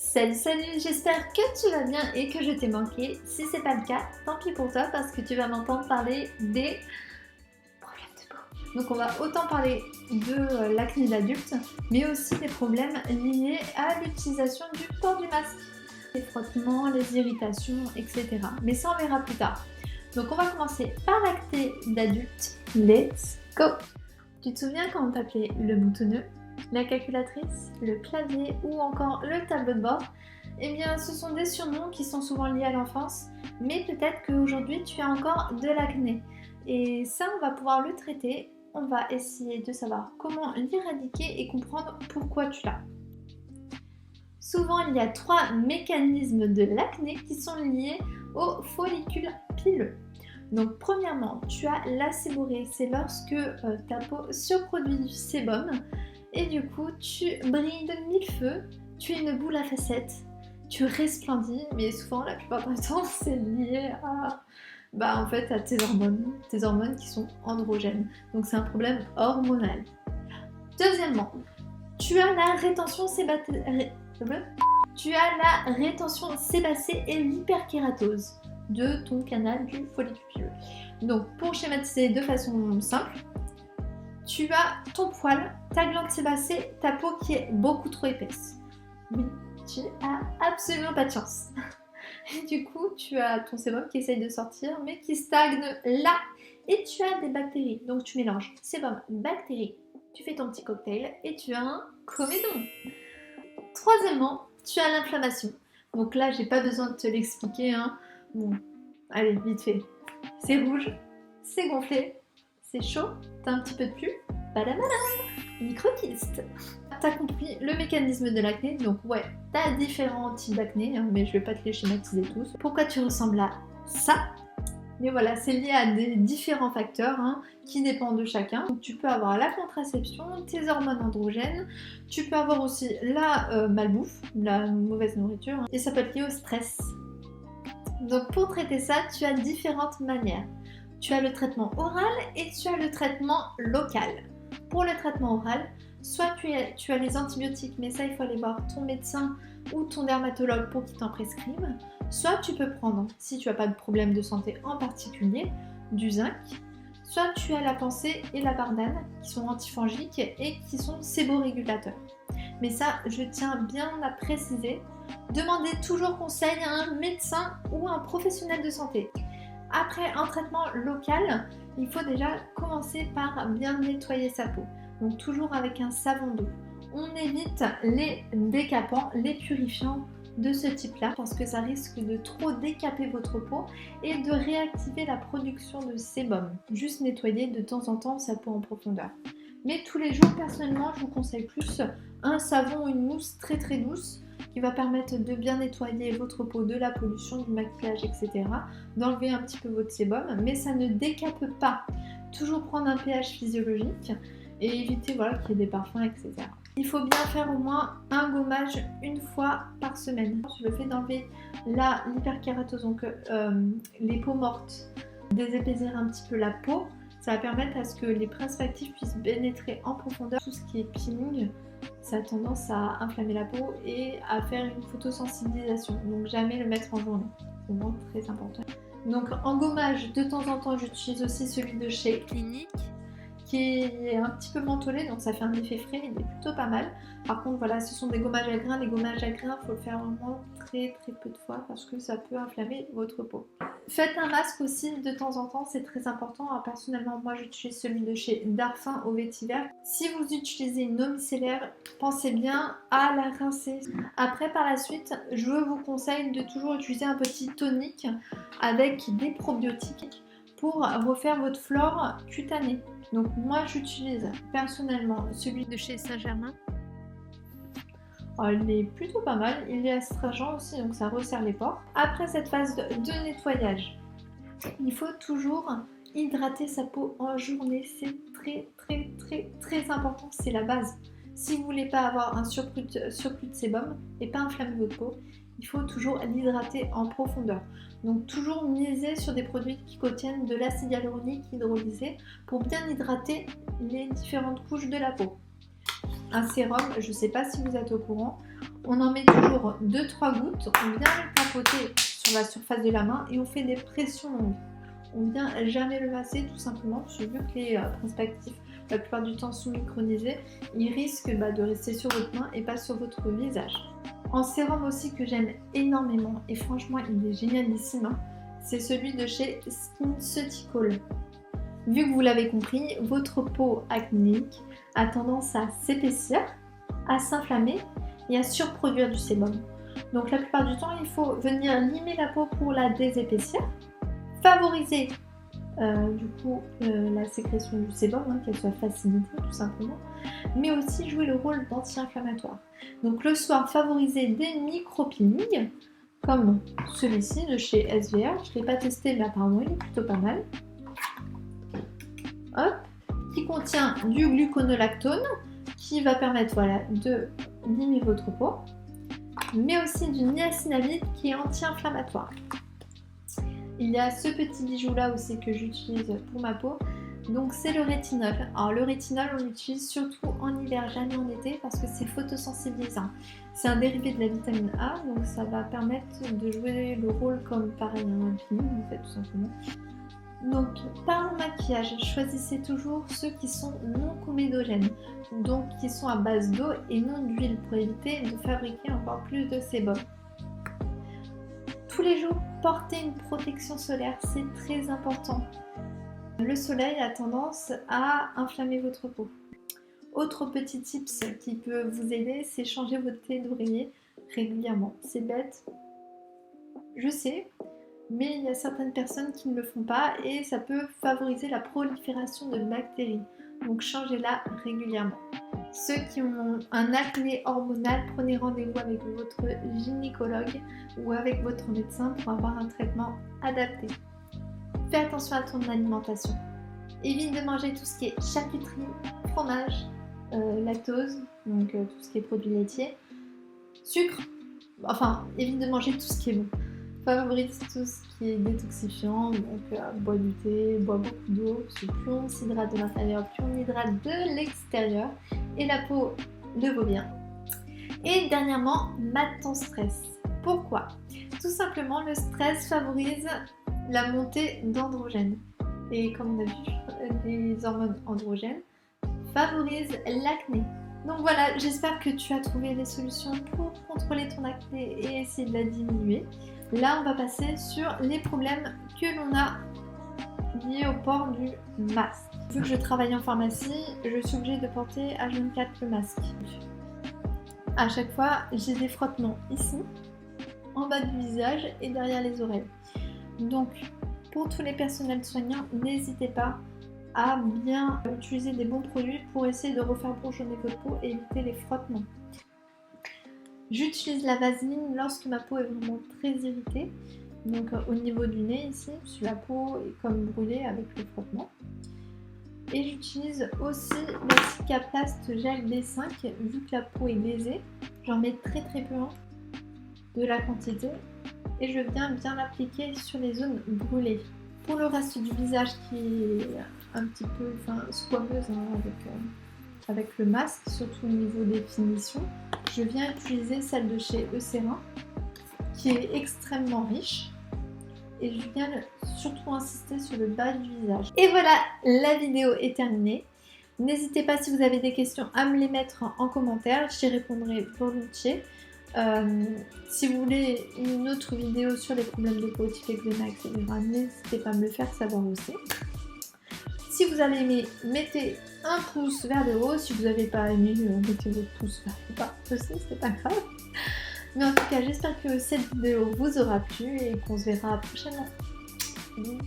Salut, salut, j'espère que tu vas bien et que je t'ai manqué. Si c'est pas le cas, tant pis pour toi parce que tu vas m'entendre parler des problèmes de peau. Donc on va autant parler de l'acné d'adulte, mais aussi des problèmes liés à l'utilisation du port du masque. Les frottements, les irritations, etc. Mais ça on verra plus tard. Donc on va commencer par l'acné d'adulte. Let's go! Tu te souviens quand on t'appelait le boutonneux, la calculatrice, le clavier ou encore le tableau de bord? Eh bien, ce sont des surnoms qui sont souvent liés à l'enfance, mais peut-être qu'aujourd'hui tu as encore de l'acné. Et ça, on va pouvoir le traiter. On va essayer de savoir comment l'éradiquer et comprendre pourquoi tu l'as. Souvent, il y a 3 mécanismes de l'acné qui sont liés aux follicules pileux. Donc premièrement, tu as la séborrhée, c'est lorsque ta peau surproduit du sébum et du coup tu brilles de mille feux, tu es une boule à facettes, tu resplendis, mais souvent la plupart du temps c'est lié à tes hormones qui sont androgènes. Donc c'est un problème hormonal. Deuxièmement, tu as la rétention sébacée et l'hyperkératose de ton canal du follicule pileux. Donc pour schématiser de façon simple, tu as ton poil, ta glande sébacée, ta peau qui est beaucoup trop épaisse. Oui, tu as absolument pas de chance. Et du coup, tu as ton sébum qui essaye de sortir mais qui stagne là. Et tu as des bactéries. Donc tu mélanges sébum, bactéries, tu fais ton petit cocktail et tu as un comédon. Troisièmement, tu as l'inflammation. Donc là, j'ai pas besoin de te l'expliquer, hein. Bon, allez, vite fait. C'est rouge, c'est gonflé, c'est chaud, t'as un petit peu de pus, badamada, microkyste. T'as compris le mécanisme de l'acné, donc ouais, t'as différents types d'acné, hein, mais je vais pas te les schématiser tous. Pourquoi tu ressembles à ça? Mais voilà, c'est lié à des différents facteurs qui dépendent de chacun. Donc, tu peux avoir la contraception, tes hormones androgènes, tu peux avoir aussi la malbouffe, la mauvaise nourriture, et ça peut être lié au stress. Donc pour traiter ça, tu as différentes manières. Tu as le traitement oral et tu as le traitement local. Pour le traitement oral, soit tu as les antibiotiques, mais ça il faut aller voir ton médecin ou ton dermatologue pour qu'il t'en prescrive. Soit tu peux prendre, si tu n'as pas de problème de santé en particulier, du zinc. Soit tu as la pensée et la bardane qui sont antifongiques et qui sont séborégulateurs. Mais ça, je tiens bien à préciser, demandez toujours conseil à un médecin ou un professionnel de santé. Après un traitement local, il faut déjà commencer par bien nettoyer sa peau. Donc toujours avec un savon d'eau. On évite les décapants, les purifiants de ce type-là parce que ça risque de trop décaper votre peau et de réactiver la production de sébum. Juste nettoyer de temps en temps sa peau en profondeur. Mais tous les jours, personnellement, je vous conseille plus un savon ou une mousse très très douce qui va permettre de bien nettoyer votre peau de la pollution, du maquillage, etc. D'enlever un petit peu votre sébum, mais ça ne décape pas. Toujours prendre un pH physiologique et éviter qu'il y ait des parfums, etc. Il faut bien faire au moins un gommage une fois par semaine. Le fait d'enlever l'hyperkératose, donc les peaux mortes, d'épaissir un petit peu la peau, ça va permettre à ce que les principes actifs puissent pénétrer en profondeur. Tout ce qui est peeling, ça a tendance à inflammer la peau et à faire une photosensibilisation. Donc jamais le mettre en journée. C'est vraiment très important. Donc en gommage, de temps en temps, j'utilise aussi celui de chez Clinique qui est un petit peu mentholé, donc ça fait un effet frais, il est plutôt pas mal. Par contre, voilà, ce sont des gommages à grains. Les gommages à grains, il faut le faire vraiment très très peu de fois parce que ça peut inflammer votre peau. Faites un masque aussi de temps en temps, c'est très important. Alors, personnellement, moi j'utilise celui de chez Darphin au vétiver. Si vous utilisez une eau micellaire, pensez bien à la rincer. Après, par la suite, je vous conseille de toujours utiliser un petit tonique avec des probiotiques pour refaire votre flore cutanée. Donc moi j'utilise personnellement celui de chez Saint-Germain. Il est plutôt pas mal, il est astringent aussi, donc ça resserre les pores. Après cette phase de nettoyage, il faut toujours hydrater sa peau en journée, c'est très très très très important, c'est la base. Si vous voulez pas avoir un surplus de sébum et pas inflammer votre peau, il faut toujours l'hydrater en profondeur. Donc toujours miser sur des produits qui contiennent de l'acide hyaluronique hydrolysé pour bien hydrater les différentes couches de la peau. un sérum, je ne sais pas si vous êtes au courant, on en met toujours 2-3 gouttes, on vient le tapoter sur la surface de la main et on fait des pressions longues. On vient jamais le masser tout simplement, parce que vu que les principes actifs la plupart du temps sont micronisés, ils risquent de rester sur votre main et pas sur votre visage. En sérum aussi que j'aime énormément, et franchement il est génialissime, hein, c'est celui de chez SkinCeutical. Vu que vous l'avez compris, votre peau acnéique a tendance à s'épaissir, à s'inflammer et à surproduire du sébum. Donc la plupart du temps, il faut venir limer la peau pour la désépaissir, favoriser la sécrétion du sébum, hein, qu'elle soit facilitée tout simplement, mais aussi jouer le rôle d'anti-inflammatoire. Donc le soir, favoriser des micro-peelings comme celui-ci de chez SVR. Je ne l'ai pas testé, mais apparemment il est plutôt pas mal. Hop, qui contient du gluconolactone qui va permettre de limer votre peau, mais aussi du niacinamide qui est anti-inflammatoire. Il y a ce petit bijou là aussi que j'utilise pour ma peau, donc c'est le rétinol. Alors le rétinol on l'utilise surtout en hiver, jamais en été parce que c'est photosensibilisant. C'est un dérivé de la vitamine A, donc ça va permettre de jouer le rôle comme pareil un peeling en fait tout simplement. Donc, par maquillage, choisissez toujours ceux qui sont non comédogènes, donc qui sont à base d'eau et non d'huile pour éviter de fabriquer encore plus de sébum. Tous les jours, portez une protection solaire, c'est très important. Le soleil a tendance à inflammer votre peau. Autre petit tips qui peut vous aider, c'est changer votre thé d'oreiller régulièrement. C'est bête, je sais. Mais il y a certaines personnes qui ne le font pas et ça peut favoriser la prolifération de bactéries. Donc changez-la régulièrement. Ceux qui ont un acné hormonal, prenez rendez-vous avec votre gynécologue ou avec votre médecin pour avoir un traitement adapté. Fais attention à ton alimentation. Évite de manger tout ce qui est charcuterie, fromage, lactose, donc tout ce qui est produits laitiers, sucre, enfin évite de manger tout ce qui est bon. Favorise tout ce qui est détoxifiant, donc bois du thé, bois beaucoup d'eau, parce que plus on s'hydrate de l'intérieur, plus on hydrate de l'extérieur, et la peau le vaut bien. Et dernièrement, mate ton stress. Pourquoi ? Tout simplement, le stress favorise la montée d'androgènes. Et comme on a vu, les hormones androgènes favorisent l'acné. Donc voilà, j'espère que tu as trouvé les solutions pour contrôler ton acné et essayer de la diminuer. Là, on va passer sur les problèmes que l'on a liés au port du masque. Vu que je travaille en pharmacie, je suis obligée de porter H24 le masque. À chaque fois, j'ai des frottements ici, en bas du visage et derrière les oreilles. Donc, pour tous les personnels soignants, n'hésitez pas à bien utiliser des bons produits pour essayer de refaire bourgeonner votre peau et éviter les frottements. J'utilise la vaseline lorsque ma peau est vraiment très irritée, donc au niveau du nez ici, sur la peau est comme brûlée avec le frottement. Et j'utilise aussi la Cicaplast Gel B5, vu que la peau est baisée, j'en mets très peu de la quantité et je viens bien l'appliquer sur les zones brûlées. Pour le reste du visage qui est un petit peu squameuse avec le masque, surtout au niveau des finitions, je viens utiliser celle de chez Eucerin qui est extrêmement riche et je viens surtout insister sur le bas du visage. Et voilà, la vidéo est terminée. N'hésitez pas si vous avez des questions à me les mettre en commentaire, j'y répondrai volontiers. Si vous voulez une autre vidéo sur les problèmes de peau type eczéma, etc., n'hésitez pas à me le faire savoir aussi. Si vous avez aimé, mettez un pouce vers le haut. Si vous n'avez pas aimé, mettez votre pouce vers le bas aussi, c'est pas grave. Mais en tout cas, j'espère que cette vidéo vous aura plu et qu'on se verra prochainement. Bisous.